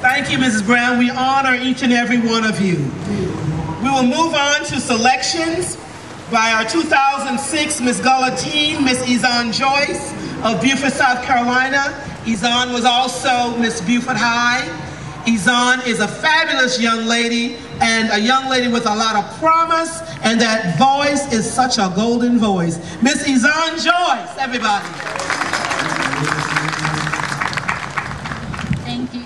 Thank you, Mrs. Brown. We honor each and every one of you. We will move on to selections by our 2006 Miss Gullah teen, Miss Izan Joyce of Beaufort, South Carolina. Izan was also Miss Beaufort High. Izan is a fabulous young lady and a young lady with a lot of promise, and that voice is such a golden voice. Miss Izan Joyce, everybody. Thank you.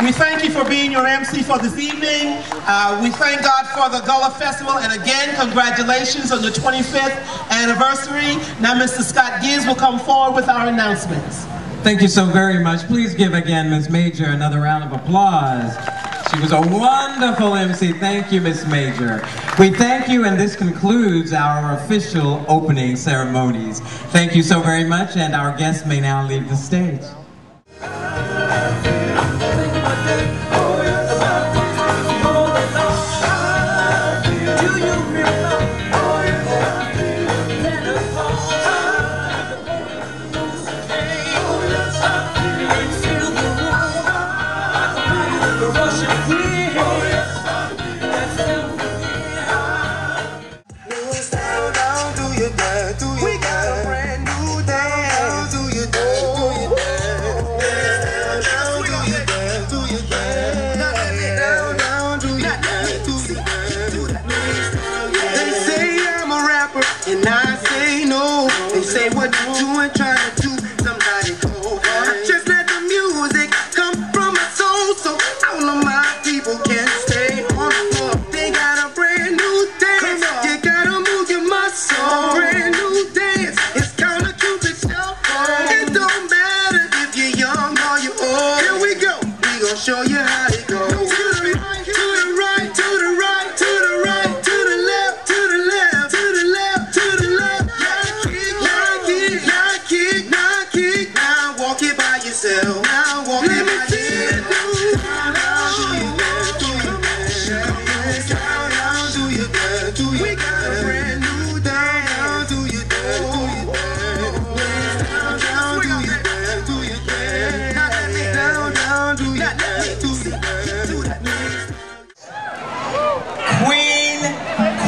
We thank you for being your MC for this evening. We thank God for the Gullah Festival, and again, congratulations on your 25th anniversary. Now Mr. Scott Gibbs will come forward with our announcements. Thank you so very much. Please give again Ms. Major another round of applause. She was a wonderful MC. Thank you, Ms. Major. We thank you, and this concludes our official opening ceremonies. Thank you so very much, and our guests may now leave the stage.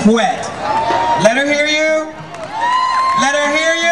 Quet. Let her hear you. Let her hear you.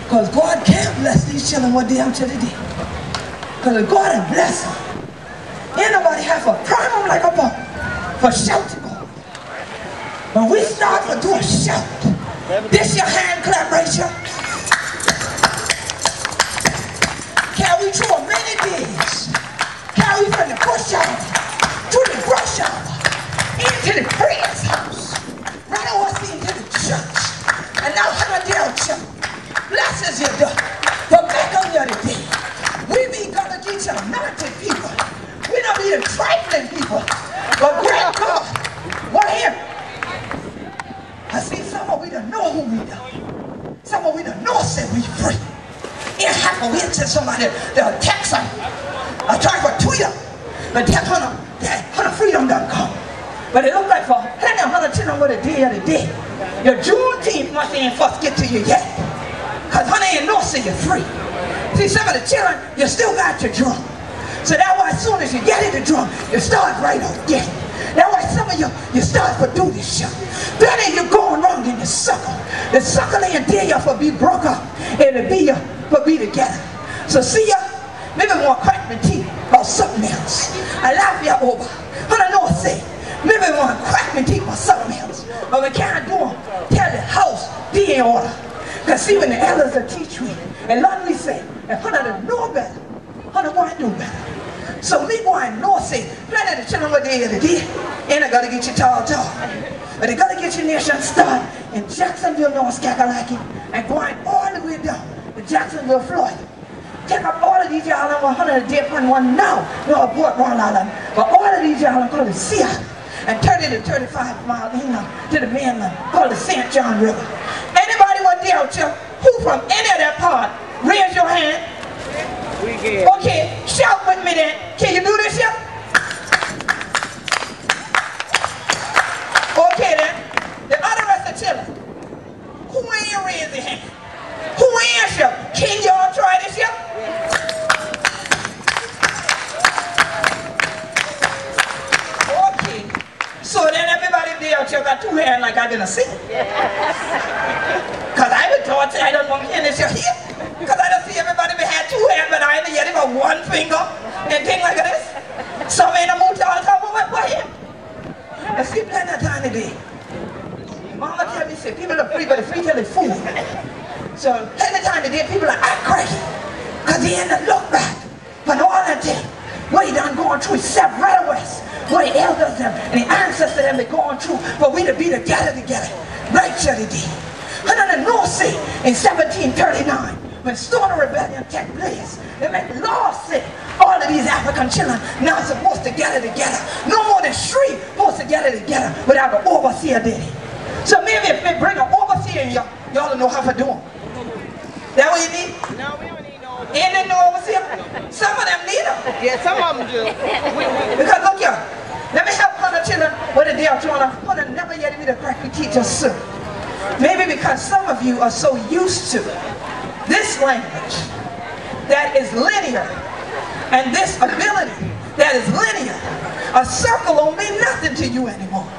Because God can't bless these children what they are today. Because if God had blessed them, ain't nobody have a problem like a ball for shouting God. When we start to do a shout, this your hand clap right here. Carry through many days. Carry from the bush yard to the brush yard, into the prayer's house, right over into the church. And now how dear church, blesses you done. But back on the other day, we be gonna get some anointed people. We don't be the trifling people. But great God, what here? I see some of we don't know who we are. Some of we don't know said we free. It happened we to somebody they'll text them. I tried for Twitter, but text on freedom.com. But it looked like for 110 what a day of the day. Your Juneteenth must ain't first get to you yet. Cause honey ain't no say you're free. See, some of the children, you still got your drum. So that's why as soon as you get in the drum, you start right on getting. That's why some of you start to do this shit. Then you're going wrong in the sucker. The sucker ain't there you for be broke up. It'll be you for be together. So see ya, maybe more crack my teeth or something else. I laugh you over. I don't know what to say. Maybe want to crack my teeth or something else. But we can't do them. Tell the house be in order. Because see, when the elders will teach me, and Lord we say, if I don't know better, I don't want to do better. So me going north say, plenty of the children what they are today, ain't I gotta get you tall. But they gotta get your nation started in Jacksonville, North Carolina, and going all the way down to Jacksonville, Florida. Take up all of these y'all on 100 different one now, no Port Royal Island, but all of these y'all are going to Seattle and 30 to 35 miles inland to the mainland called the St. John River. Anybody want to deal with you who from any of that part? Raise your hand. Okay, shout with me then. Can you do this here? Okay then. The other rest of children. Who ain't raised their hand? Who ain't you? Can y'all try this here? Okay. So then everybody there out here got two hands like I'm gonna see. Cause I been taught I don't want to hear this here. Because I don't see everybody had two hands, but I ain't yet got one finger and thing like this. Some ain't a mood all the time, what here? I see plenty of time today. Mama tell me, say, people are free, but they're free till they're fool. So plenty of time today, people are act crazy. Because they ain't look back. But all that day, what he done going through, except right west, what the elders them and the ancestors them they going through, for we to be together, right till the day. And then the North Sea in 1739, when Stone Rebellion took place, they made laws say all of these African children now supposed to gather together. No more than 3 supposed to gather together without an overseer did it. So maybe if they bring an overseer in y'all don't know how to do them. That what you need? No, we don't need no overseer. Ain't there no overseer? Some of them need them. Yeah, some of them do. Because look here, let me help 100 children with a day or 200 never yet be the correct teacher soon. Maybe because some of you are so used to this language that is linear and this ability that is linear, a circle don't mean nothing to you anymore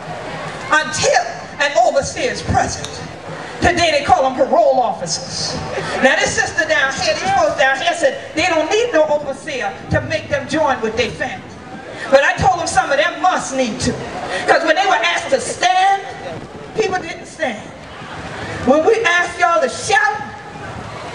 until an overseer is present. Today they call them parole officers. Now this sister down here, these folks down here said they don't need no overseer to make them join with their family. But I told them some of them must need to. Because when they were asked to stand, people didn't stand. When we ask y'all to shout,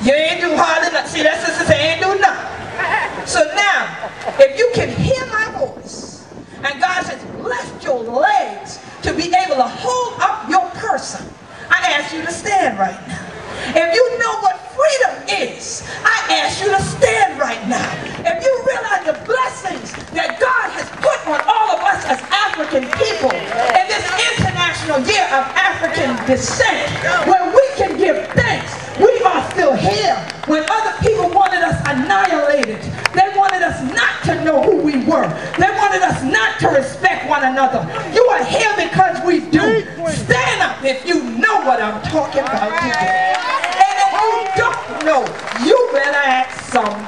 you ain't do hardly nothing. See, that sister say ain't do nothing. So now, if you can hear my voice, and God has blessed your legs to be able to hold up your person, I ask you to stand right now. If you know what freedom is, I ask you to stand right now. If you realize the blessings that God has put on all of us as African people in this International Year of African Descent, when we can give thanks, we are still here. When other people wanted us annihilated, they wanted us not to know who we were. They wanted us not to respect one another. You are here because we do. Stand up if you know what I'm talking about today. And if you don't know, you better ask someone.